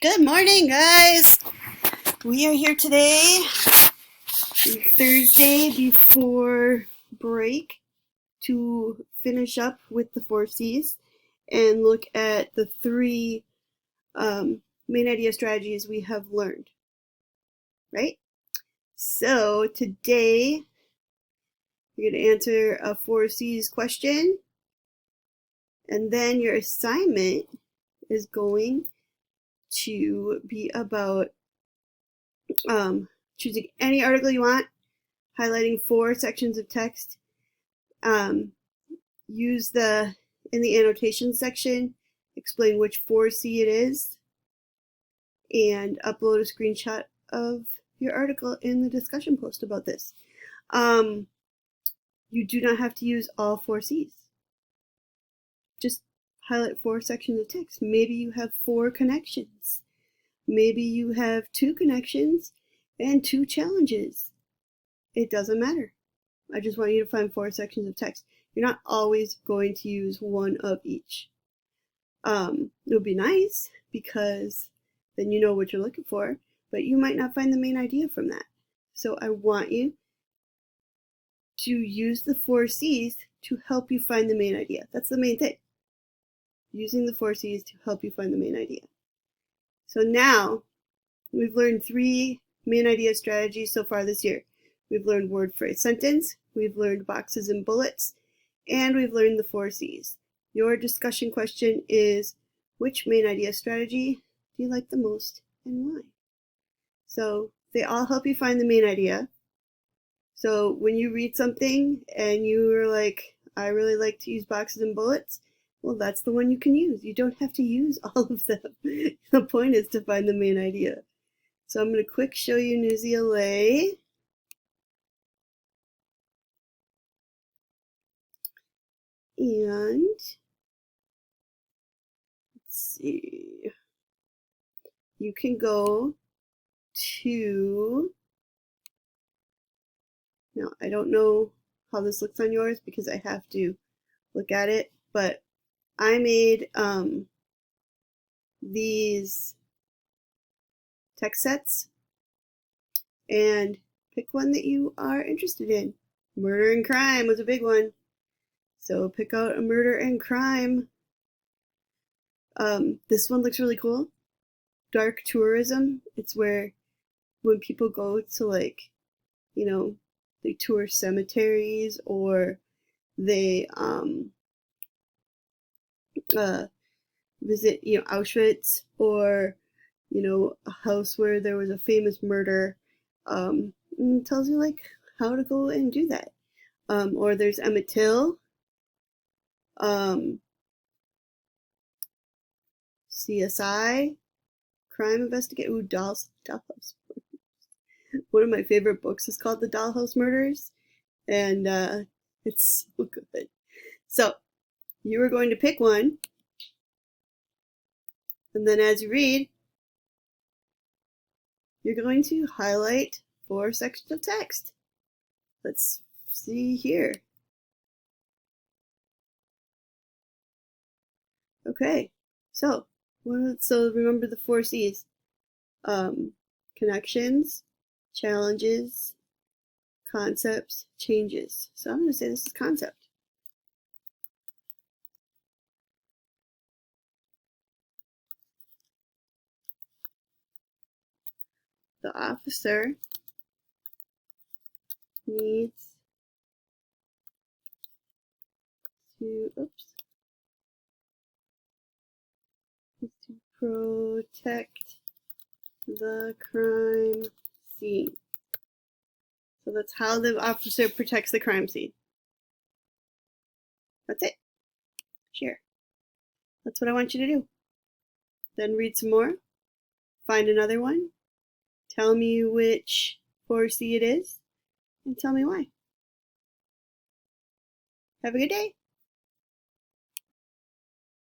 Good morning, guys. We are here today, Thursday before break, to finish up with the 4Cs and look at the three main idea strategies we have learned, right? So today, you're going to answer a 4Cs question, and then your assignment is going to be about choosing any article you want, highlighting 4 sections of text, use in the annotation section, explain which 4C it is, and upload a screenshot of your article in the discussion post about this. You do not have to use all 4Cs. Just highlight 4 sections of text. Maybe you have 4 connections. Maybe you have 2 connections and 2 challenges. It doesn't matter. I just want you to find 4 sections of text. You're not always going to use one of each. It would be nice because then you know what you're looking for, but you might not find the main idea from that. So I want you to use the 4Cs to help you find the main idea. That's the main thing. Using the 4Cs to help you find the main idea. So now we've learned 3 main idea strategies so far this year. We've learned word, phrase, sentence, we've learned boxes and bullets, and we've learned the 4Cs. Your discussion question is, which main idea strategy do you like the most and why? So they all help you find the main idea. So when you read something and you're like, I really like to use boxes and bullets, well, that's the one you can use. You don't have to use all of them. The point is to find the main idea. So I'm going to quick show you NZLA. And let's see, you can go to, now I don't know how this looks on yours because I have to look at it, but I made these text sets, and pick one that you are interested in. Murder and crime was a big one. So pick out a murder and crime. This one looks really cool. Dark tourism. It's where when people go to, like, you know, they tour cemeteries, or they visit, Auschwitz, or, a house where there was a famous murder. And it tells you, like, how to go and do that. Or there's Emmett Till. CSI, Crime Investigate. Ooh, Dollhouse. One of my favorite books is called The Dollhouse Murders, and it's so good. So you are going to pick one, and then as you read, you're going to highlight 4 sections of text. Let's see here. Okay, so remember the 4 C's. Connections, challenges, concepts, changes. So I'm going to say this is concept. The officer needs to protect the crime scene. So that's how the officer protects the crime scene. That's it. Share. That's what I want you to do. Then read some more. Find another one. Tell me which 4C it is, and tell me why. Have a good day.